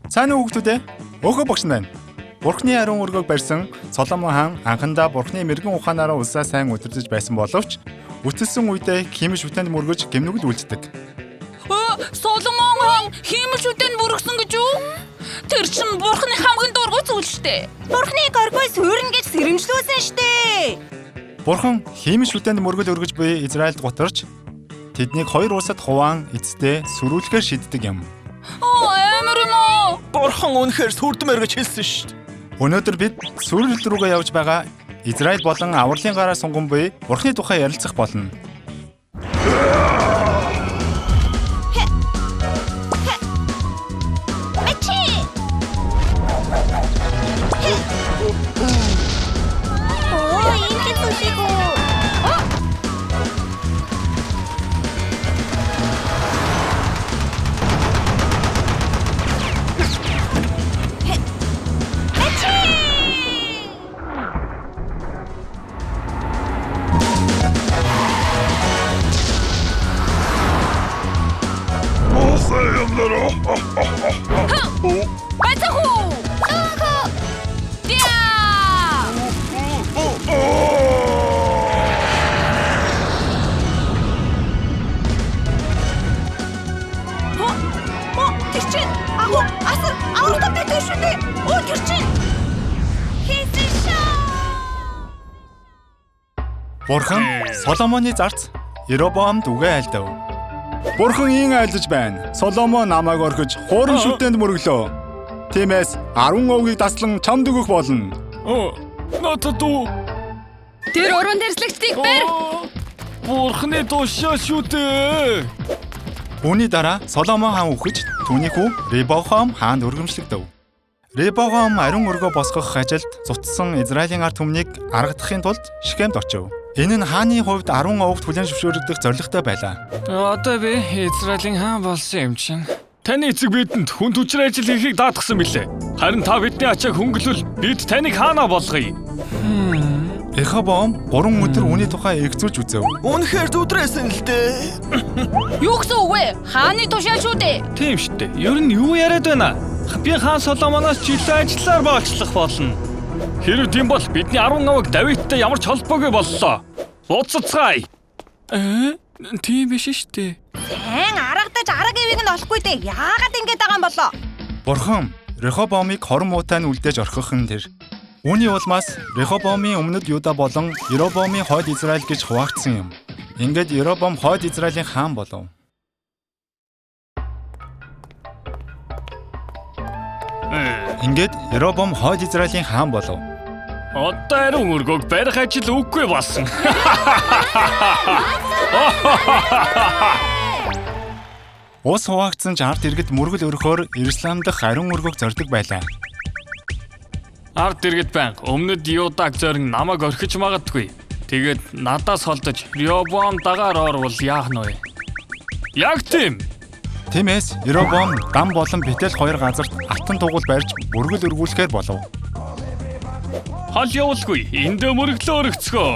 Сайн уу хүүхдүүдээ? Өөхөө багш байна. Бурхны ариун өргөөг барьсан Соломон хаан анхандаа Бурхны мэрэгэн ухаанаараа улсаа сайн удирдах байсан боловч үтэлсэн үедээ хиймэл шүтэнд мөргөж гэмнүгэл үлддэг. Соломон хаан хиймэл шүтэнд мөргсөн гэж юу? Тэр чинь Бурхны хамгийн дургүй зүйл штэ. Бурхныг оргой суурна гэж сэрэмжлүүлсэн штэ. Бурхан хиймэл шүтэнд мөргөл өргөж буй Израильд гутарч тэднийг хоёр улсад хуваан эцэстээ сүрүүлэхээр шийддэг юм. Амар юм уу? Бурхан үнэхээр сүрдмээр гэж хэлсэн шүү дээ. Өнөөдөр бид сүрэлт рүүгээ явж байгаа Израиль болон авралын гараа сунган буй Бурхны тухай ярилцах болно. Бацаху! Бурхан Соломоны зарц Робоамд үгээ айлдав. Бурхан ийн айлдаж байна. Соломон намайг орхиж хуурын шүтэнд мөргөлөө. Тиймээс 10 овгийг таслан чамд өгөх болно. Надад уу. Тэр уран дэрслэгчдийг барь. Бурхны тушаа шүү дээ. Үүний дараа Соломон хаан үхэж түүний хүү Ребохам хаанд өргөмжлөгдөв. Ребохам ариун өргөө босгох ажилд цуцсан Израилийн ард түмнийг аргадахын тулд Шихемд очив. Энэ нь хааны хувьд 10 овогт хүлээн зөвшөөрөгдөх зорилготой байлаа. Одоо би Израилийн хаан болсон юм чинь. Таны эцэг бидэнд хүн түчрэ ажил хийхийг даатгсан билээ. Харин та бидний ачааг хөнгөлвөл бид таныг хаанаа болгоё. Рехобоам 3 өдөр үүний тухай эгзүүлж үзэв. Үнэхээр зүдрээсэн л дээ. Юу гэсэн үг вэ? Хааны тушаа шүү дээ. Тийм шүү дээ. Ер нь юу яриад байна? Би хаан Соломоноос жилийн ажиллаар баачлах болно. Хэрвээ тийм бол бидний 10 овог Давидтай ямар ч холбоогүй боллоо. Уццгаая. Тийм биш шүү дээ. Хэн аргадаж арга ивийг нь олохгүй дээ. Яагаад ингэж байгаа юм болоо? Бурхан Рехобоамыг хорон муутай нь үлдээж орхих нь тэр. Үүний улмаас Рехобоамын өмнөд Юда болон Робоамын хойд Израиль гэж хуваагдсан юм. Ингээд Робоам хойд Израилийн хаан болов. Ингээд Робоам хойд Израилийн хаан болов. Одоо ариун өргөөг барих ажил үгүй болсон. Ус хуваагдсан ч ард иргэд мөргөл өргөхөөр Иерусалим дахь ариун өргөөг зордог байлаа. Ард иргэд банк өмнөд Юдаг зорин намайг орхиж магадгүй. Тэгээд надаас холдож Робоам дагаар орвол яах нь вэ? Яг тийм. Тиймээс Робоам дам болон Бетел хоёр газарт алтан тугуул барьж мөргөл өргүүлэхээр болов. Хол явуулгүй. Эндээ мөргөлөө өргөцгөө.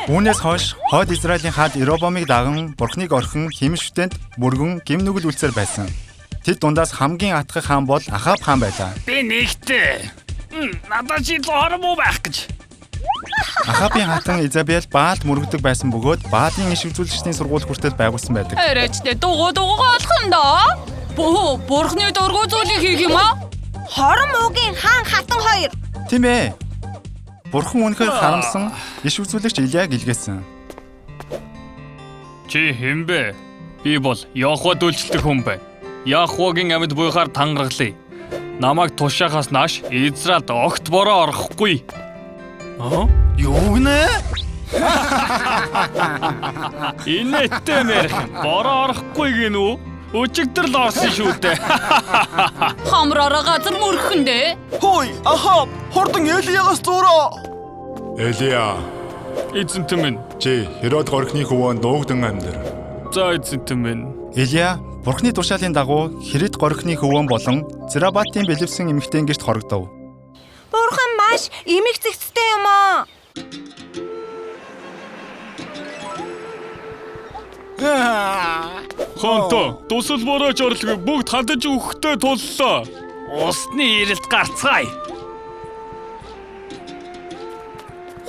Үүнээс хойш хойд Израилийн хаад Робоамыг даган Бурхныг орхин хиймэл шүтэнд мөргөн гэмнүгэл үлсээр байсан. Тэд дундаас хамгийн атгах хаан бол Ахаб хаан байлаа. Би нэгтэй. Надад чи лоормоо байх гэж. Ахабын хатан Изабел Баалд мөргөдөг байсан бөгөөд Баалын иш үзүүлэгчдийн сургууль хүртэл байгуулсан байдаг. Арайчтай дугуйгаа олох юм да. Бурхны дургүй зүйлийг хийх юм аа? Хорон муугийн хаан хатан хоёр. Тийм ээ. Бурхан үнэхээр харамсан иш үзүүлэгч Илияг илгээсэн. Чи хэн бэ? Би бол Яхвад үйлчлдэг хүн байна. Яхвагийн амьд буйхаар тангаргалъя. Намайг тушаахаас нааш Израильд огт бороо орохгүй. Юу гэнэ? Инээдтэй мэрх бороо орохгүй гинүү? Өчигдөр л орсон шүү дээ. Хамраараа газар мөрөхөндөө. Хөөе, Ахаб, хурдан Элиягаас зураа. Элия, Эзэнтэн минь. чи Херод горхны хөвөөнд дуугдан амьдар. За эзэнтэн минь. Элия Бурхны тушаалын дагуу Херод горхны хөвөөн болон Зерабатын бэлэвсэн эмэгтэйн гэрт хорогдов. Бурхан маш эмэг зэгцтэй юм аа. Хонто, тусал борооч орлого бүгд хадаж өгөхдөө туллаа. Усны ирэлт гарцгаая.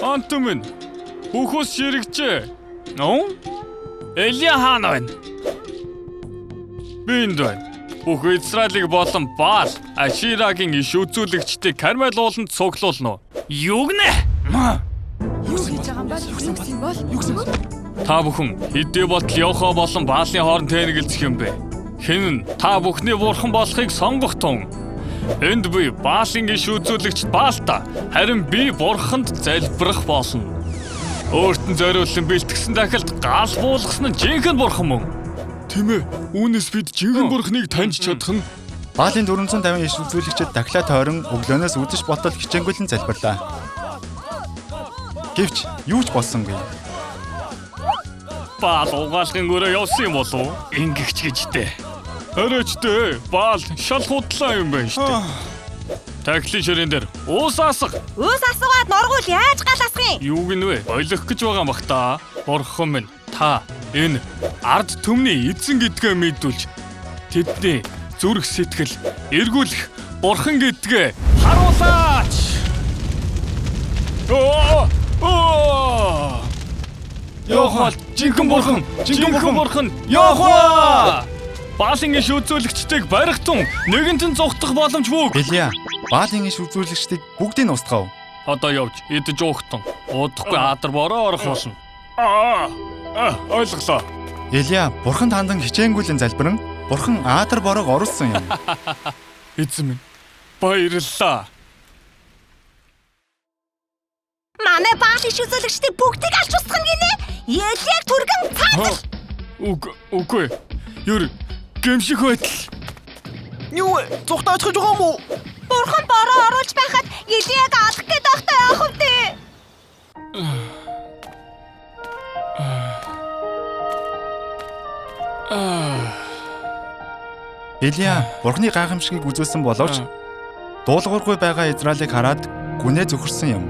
Хонто минь бүхөс ширэгчээ. Нөө? Элия хаан байна. Бинд байна. Бүх Израилийг болон Баал, Аширагийн иш үзүүлэгчдийг Кармел ууланд цуглуулна уу? Юу гэнэ? Та бүхэн хэдий болтол Йохо болон Баалын хооронд тэнэгэлзэх юм бэ? Хэн нь та бүхний бурхан болохыг сонгох тун? Энд би Баалын иш үзүүлэгчд Баалта, харин би бурханд залбирах болно. Өөрт нь зориулсан бэлтгэсэн дахилд гал буулгасан нь жинхэнэ бурхан мөн. Тийм ээ. Үүнээс бид жинхэнэ бурханыг таньж чадах нь. Баалын 450 иш үзүүлэгчид дахлаа тойрон өглөөнөөс үдэш ботол хичээнгүйлэн залбирлаа. Гэвч юу ч болсонгүй. Баал угаалгын өрөө явсан юм болов уу? Ингэгч гэжтэй. Оройчтой. Баал шал худлаа юм байна штэ. Таглын ширээн дээр уус асах. Өөс асуугаад норгуул яаж гал асах юм? Юу гинвэ? Ойлгох гэж байгаа юм бах та. Бурхан минь та энэ ард түмний эзэн гэдгээ мэдүүлж тэдний зүрх сэтгэл эргүүлэх бурхан гэдгээ харуулаач. Йохо, жинхэнэ бурхан, Йохо! Баалын иш үзүүлэгчдийг барихтун нэгэнт нь зүхтах боломж бүг. Элия, Баалын иш үзүүлэгчдийг бүгдийг нь устгав. Одоо явж идэж уухтун. Удахгүй адар бороо орох болно. Ойлголоо. Элия, бурханд хандан хичээнгүйлэн залбирэн бурхан Аадар бороог оруулсан юм. Эзэн минь баярлалаа. Манай Баал иш үзүүлэгчдийг бүгдийг алж устгах гинэ. Элияг түргэн цааш. Үгүй. Юр гэмших байтал. Юу зүгтаач гэж байгаа юм уу? Бурхан бороо оруулж байхад Элияг алах гээд байхдаа яах вэ? Элия, бурханы гайхамшигыг үзүүлсэн боловч дуулуургүй байгаа Израилийг хараад гүнээ зөвхөрсөн юм.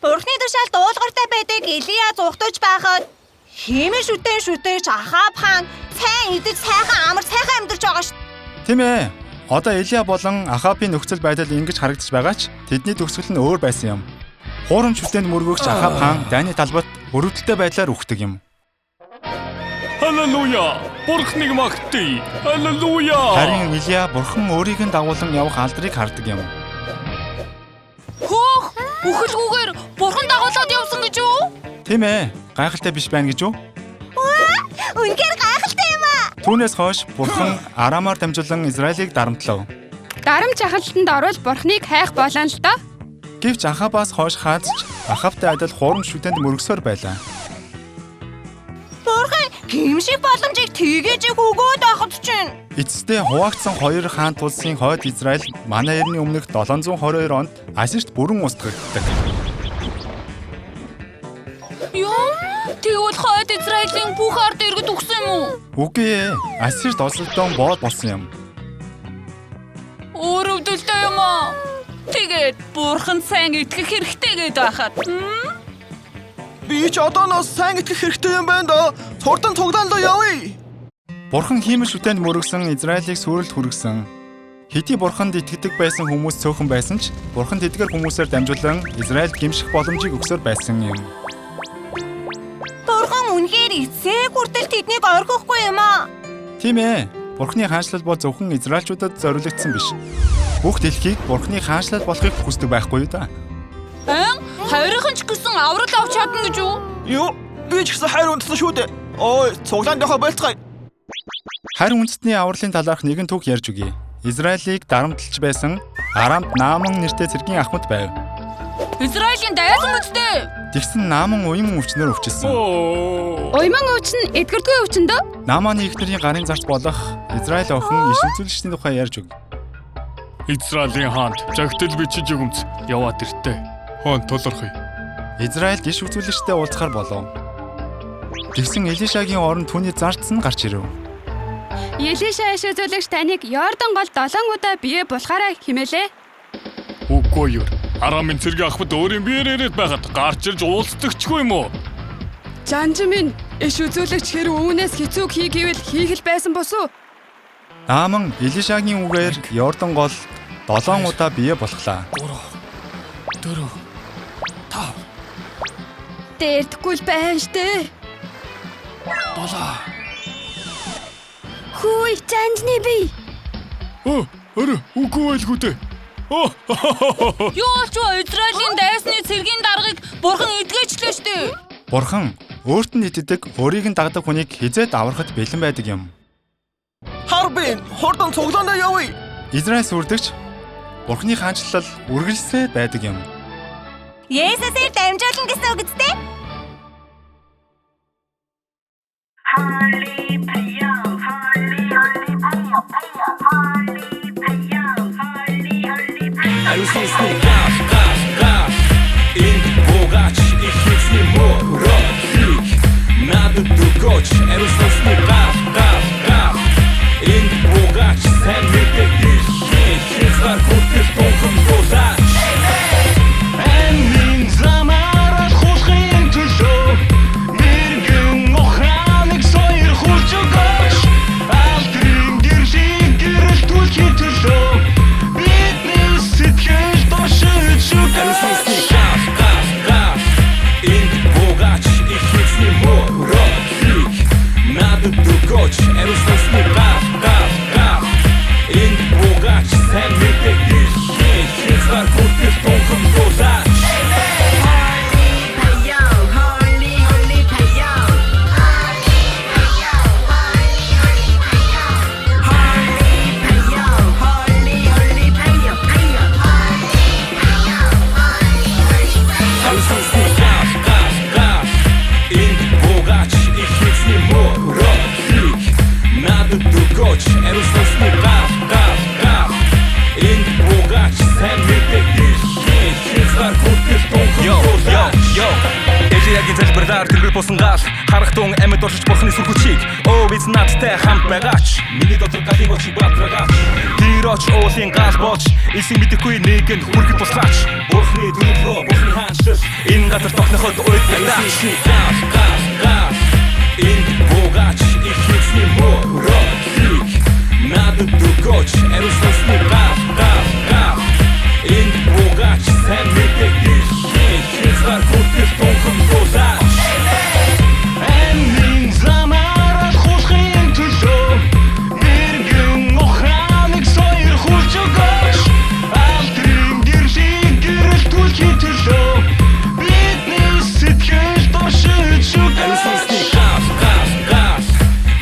Бурханы тушаал дуулууртай байдаг Элия зүгтж байхад хэмээн шүтэж Ахаб хаан сайн идэж сайхан амар сайхан амьдарч байгаа шүү. Тийм ээ. Одоо Элия болон Ахабын нөхцөл байдал ингэж харагдаж байгаа ч тэдний төгсгөл нь өөр байсан юм. Хуурам шүтээнд мөргөгч Ахаб хаан Даны талбарт өрөвдөлтэй байдлаар үхдэг юм. Халелуя! Бурхныг магтъя! Халелуя! Харин Элия бурхан өөрийг нь дагуулan явах алдрыг хардаг юм. Хөөх! Үхэлгүйгээр бурхан дагуулад явсан гэж юу? Тийм ээ. Гайхалтай биш байна гэж юу? Үнэхээр гайхалтай юм аа. Түүнээс хойш бурхан Арамаар дамжуулан Израилийг дарамтлав. Дарамт жахалтанд орвол бурхныг хайх болон л доо. Гэвч Ахабаас хойш хаазч Ахабтай адил хуурам шүтээнд мөргсөөр байлаа. Бурхан гимшиг боломжийг тгийж өгөөд байхад чинь. Эцэстээ хуваагдсан хоёр хаан тулсын хойд Израиль манай эртний өмнөх 722 онд Ассирт бүрэн устгагддаг. Юу? Тэгвэл хойд Израилийн бүх ард иргэд өгсөн юм уу? Үгүй ээ. Ассирт олсолдон боод болсон юм. Өрөвдөлтэй юм аа. Тэгээд бурхан сайн итгэх хэрэгтэй гээд байхад. Би ч одооноос сайн итгэх хэрэгтэй юм байна да. Хурдан цуглаандаа явъя. Бурхан хиймэл шүтээнд мөргсөн Израилийг сүрэлд хүргэсэн. Хэдий бурханд итгэдэг байсан хүмүүс цөөхөн байсан ч бурхан тэдгээр хүмүүсээр дамжуулан Израильд гэмших боломжийг өгсөөр байсан юм. Бурхан үнэхээр эцэг хүртэл тэднийг орхихгүй юм аа. Тийм ээ. Бурханы хаанчлал бол зөвхөн Израильчуудад зориулагдсан биш. Бүх дэлхийг бурханы хаанчлал болохыг хүсдэг байхгүй юу да? Хайрхан ч гэсэн аврал авч чадна гэж юу? Юу? Би ч гэсэн хайр унтсан шүү дээ. Ой, цуглаандаа болцгаая. Харин үндэстний авралын талаарх нэгэн түүх ярьж өгье. Израилийг дарамтлж байсан Арамд Нааман нэртэй цэргийн ахмад байв. Израилийн дайсан үстэй. Тэгсэн Нааман уян өвчнөр өвчсөн. Уйман өвч нь эдгэрдгүй өвчин дөө. Нааманы эхнэрийн гарын зарц болох Израиль охин иш үзүүлэгчдийн тухай ярьж өг. Израилийн хаанд загтал бичиж өгөмц яваад иртээ. Хаан толорхой. Израильд иш үзүүлэгчтэй уулзахаар болов. Тэгсэн Элишагийн орон түүний зарц нь гарч ирэв. Елиша иш үзүүлэгч таныг Йордан гол 7 удаа бие булахаараа химээлээ. Үгүй юу. Арамын цэргийн ахмад өөрийн биеэр ирээд байхад гарч ирж уулздагчгүй юм уу? Жанж минь Иш үзүүлэгч хэрэг үүнээс хэцүү хий гэвэл хийх л байсан бос уу? Нааман Элишагийн үгээр Йордан гол 7 удаа бие болохлаа. 4 5 Дээрдэхгүй л байна штэ. 7 Хүй чанжны бий. Аре үгүй байлгүй дээ. Юу ч Израилийн дайсны цэргийн даргаыг бурхан эдгээчлээ штэ. Бурхан өөрт нь итдэг, өөрийг нь дагдаг хүнийг хизээд аврахад бэлэн байдаг юм. Харбин хурдан цуглаанаа явъя. Израиль сүрдэгч Бурханы хаанчлал үргэлжлээ байдаг юм. Есүсээр дамжуулна гэсэн үг үстэй? Алисний газ Ин богач их хитсний морозик Надо дугоч Алисний газ Ин богач Сэн мэдээ хитсвар хутгis бонхом бозач Энин замара хушхин төлөө Мэргэн охраныг сойр хурж өгөөч Алтрын гэршиг гэрэл түлхий төлөө Алисний газ Ин богач их хитсний морозик Надо дугоч Алисний газ Ин богач Сэн мэдээ хитсвар хутгис бонхом бозач Дугоч, Алисний газ Ин богач Сэн мэдээ хитсвар хутгис бонхом бозач Элиягийн залбирлаар тэрбэр бусан гал харах тун амьд оршиж бурхны сүрхүчийг өө бид надтай хамт байгаач миний дотор галын очиг бадрагаач тэр оч уулын гал боч эсийн мэдэхгүй нэг нь хүргэж босгаач бурхны дүнлөө бурхны хаанчлал энэ газар тогтноход үед байгаач газ Ин богач их хитсний морозик Надо дугоч Алисний газ Ин богач Сэн мэдээ хитсвар хутгис бонхом бозач Энин замара хушхин төлөө Мэргэн охраныг сойр хурж өгөөч Алтрын гэршиг гэрэл түлхий төлөө Бидний сэтгэл дошиж өгөөч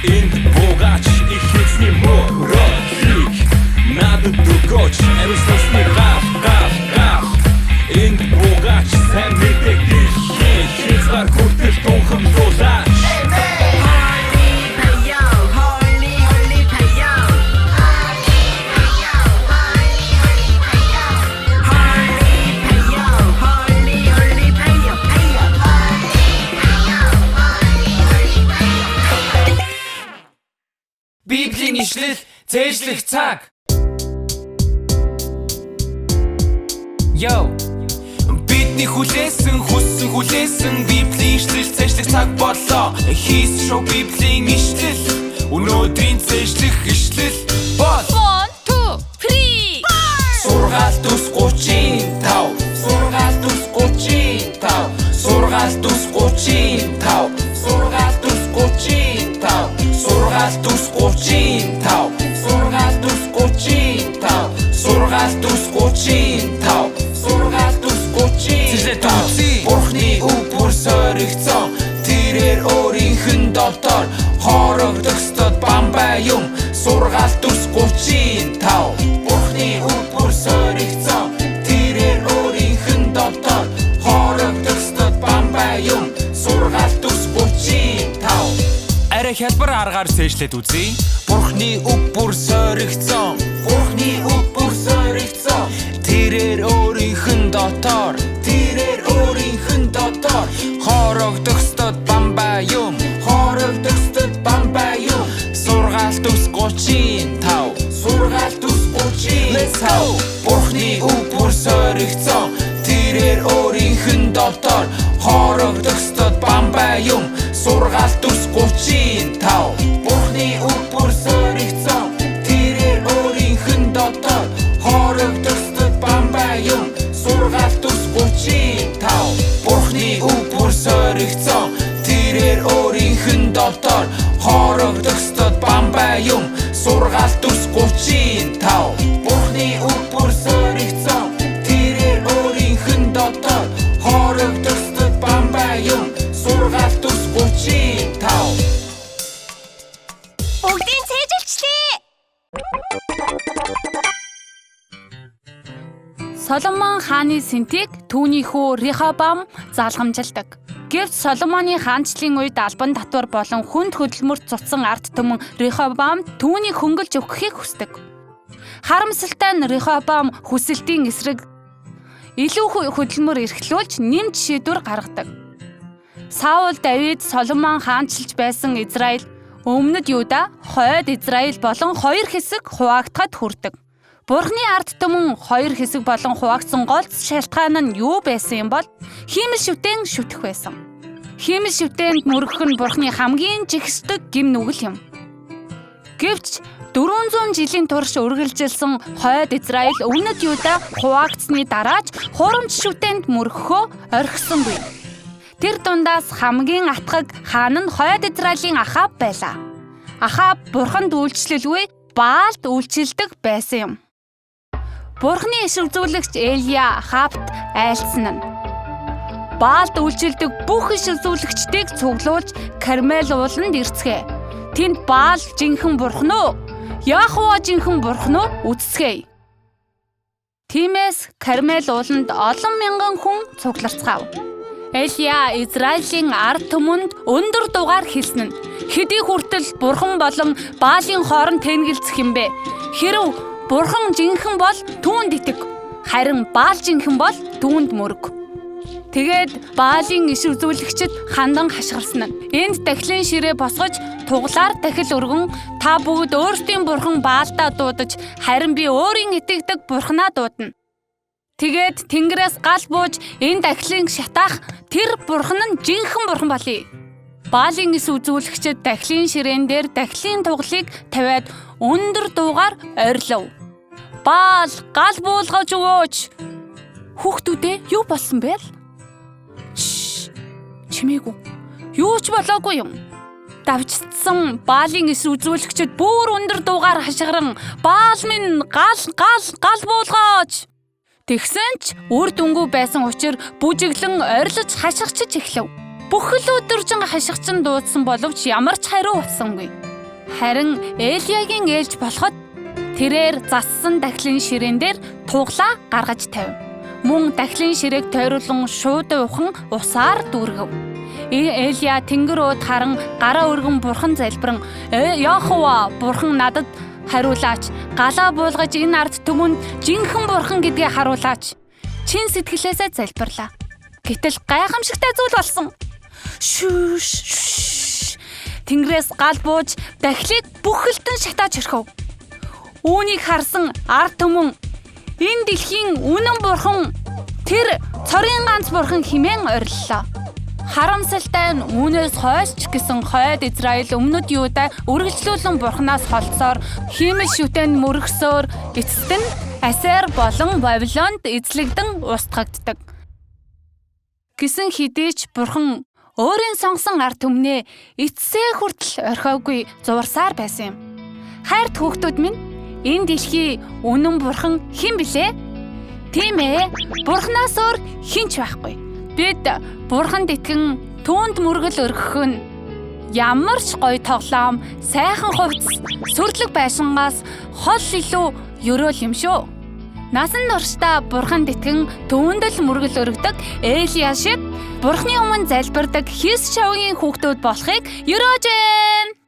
Ин богач их хитсний морозик Надо дугоч Алисний газ Ин богач Сэн мэдээ хитсвар хутгис бонхом бозач Библийн ишлэл зээжлэх цаг. Йоу. Бидний хүлээсэн Библийн ишлэл зээжлэх цаг боллоо. Хийс шоу Библийн ишлэл. Өнөөдрийн зээжлэх ишлэл бол 1 2 3 Сургаалт ус 35. Сургаалт ус 35. Сургаалт ус 35. Сургаалт ус 35. Сургаалт ус 35. Сургаалт ус 35. Сургаалт ус 35. Сургаалт ус 35. Бурхны үг бүр соригцсон. Тэрээр өөрийнх нь дотор хорогдохстод бамбай юм. Сургаалт ус 35. Бурхны үг бүр соригцсон. Тэрээр өөрийнх нь дотор хорогдохстод бамбай юм. Сургаалт ус 35. Арай хялбар аргаар зээшлээд үзье. Бурхны үг бүр соригцсон. Бурхны үг бүр соригцсон. Тэрээр өөрийнх нь дотор хорогдохстод бамбай юм. Хорогдохстод бамбай юм. Сургаалт ус 35. Сургаалт ус 35. Let's go. Бурхны үг бүр соригцсон. Тэрээр өөрийнх нь дотор хорогдохстод бамбай юм. сургаалт ус 35 Бурхны үг бүр соригцсон тэрээр өөрийнх нь дотоод хорогдохсод бамбай юм сургаалт ус 35 Бурхны үг бүр соригцсон тэрээр өөрийнх нь дотоод хорогдохсод бамбай юм сургаалт ус 35 Бурхны үг бүр соригцсон тэрээр өөрийнх нь дотоод хорогдохсод бамбай юм сургаалт ус 35 Бүгдийн цээжилчлээ. Соломон хааны сэнтийг түүний хүү Рехобам залгамжилдаг. Гэвч Соломоны хаанчлалын үед албан татвар болон хүнд хөдөлмөрт цуцсан ард түмэн Рехобам түүнийг хөнгөлж өгөхийг хүсдэг. Харамсалтай нь Рехобам хүсэлтийн эсрэг илүү хөдөлмөр эрхлүүлж нэмж шийдвэр гаргадаг. Саул Давид Соломон хаанчилж байсан Израиль Өмнөд Юда, хойд Израиль болон хоёр хэсэг хуваагдахад хүрдэг. Бурхны ард түмэн хоёр хэсэг болон хуваагдсан гол шалтгаан нь юу байсан юм бол хиймэл шүтэн шүтэх байсан. Хиймэл шүтэнд мөргөх нь Бурхны хамгийн жигсдэг гим нүгэл юм. Гэвч 400 жилийн турш үргэлжилсэн хойд Израиль Өмнөд Юда хуваагдсны дараач хурамч шүтэнд мөргөхөө орхисонгүй. Тэр дундаас хамгийн атгаг хаан нь хойд Израилийн Ахаб байлаа. Ахаб Бурханд үйлчлэлгүй Баалд үйлчилдэг байсан юм. Бурхны иш үзүүлэгч Элия Ахабт айлцсан нь Баалд үйлчилдэг бүх иш үзүүлэгчдийг цуглуулж Кармел ууланд ирцгээе. Тэнд Баал жинхэнэ бурхан уу? Яхова жинхэнэ бурхан уу? Үзцгээе. Тиймээс Кармел ууланд олон мянган хүн цугларцгаав. Элия Израилийн ард түмэнд өндөр дугаар хэлсэн нь хэдий хүртэл бурхан болон Баалын хооронд тэнэгэлцэх юм бэ? Хэрв бурхан жинхэнэ бол түүнд итэг, харин Баал жинхэнэ бол түүнд мөрөг. Тэгээд Баалын иш үзүүлэгчид хандан хашгирсан нь энд дахлын ширээ босгож туглаар дахил өргөн та бүгд өөрсдийн бурхан Баалдаа дуудаж харин би өөрийн итгэдэг бурханаа дуудана. Тэгээд Тэнгэрээс гал бууж энэ дахлыг шатаах тэр бурхан нь жинхэнэ бурхан болъё. Баалын иш үзүүлэгчид дахлын ширээн дээр дахлын туглыг тавиад өндөр дуугаар орилов. Баал гал буулгаж өгөөч. Хүүхдүүдээ юу болсон бэ? Чимээгүй. Юу ч болоогүй юм. Давчдсан Баалын иш үзүүлэгчид бүр өндөр дуугаар хашгиран Баал минь гал буулгаач. Тэгсэн ч үр дүнгүй байсан учраас бүжиглэн орилж хашгичж эхлэв. Бүхэл өдөржин хашгичэн дуудсан боловч ямар ч хариу утсангүй. Харин Элиягийн ээлж болоход тэрээр зассан дахлын ширээн дээр туглаа гаргаж тавив. Мөн дахлын ширээг тойруулан шууд ухан усаар дүүргэв. Элия тэнгэр ууд харан гараа өргөн бурхан залбиран Яхова бурхан надад хариулаач. Галаа буулгаж энэ ард түмэнд жинхэнэ бурхан гэдгээ харуулаач. Чин сэтгэлээсээ залбирлаа. Гэтэл гайхамшигтай зүйл болсон. Тэнгэрээс гал бууж дахлыг бүхэлдэн шатааж орхив. Үүнийг харсан ард түмэн энэ дэлхийн үнэн бурхан тэр цорын ганц бурхан хэмээн ориллоо. Харамсалтай нь үүнээс хойш гэсэн хойд Израиль Өмнөд Юда үргэлжлүүлэн бурханаас холцоор хиймэл шүтэнд мөргсөөр эцэст нь Асер болон Вавилонд эзлэгдэн устгагддаг. Гэсэн хэдий ч бурхан өөрийн сонгосон ард түмнээ эцсээ хүртэл орхиогүй зурсаар байсан юм. Хайрт хүүхдүүд минь энэ дэлхий үнэн бурхан хэн билээ? Тийм ээ, бурханаас өөр хэн ч байхгүй. Бид бурханд итгэн түүнд мөргөл өргөх нь ямар ч гоё тоглоом, сайхан хувцс, сүрлэг байшингаас хол илүү ёроол юм шүү. Насан туршдаа бурханд итгэн түүнд л мөргөл өргөдөг Элия шиг бурхны өмнө залбирдаг Хис шавгийн хүүхдүүд болохыг ёроож байна.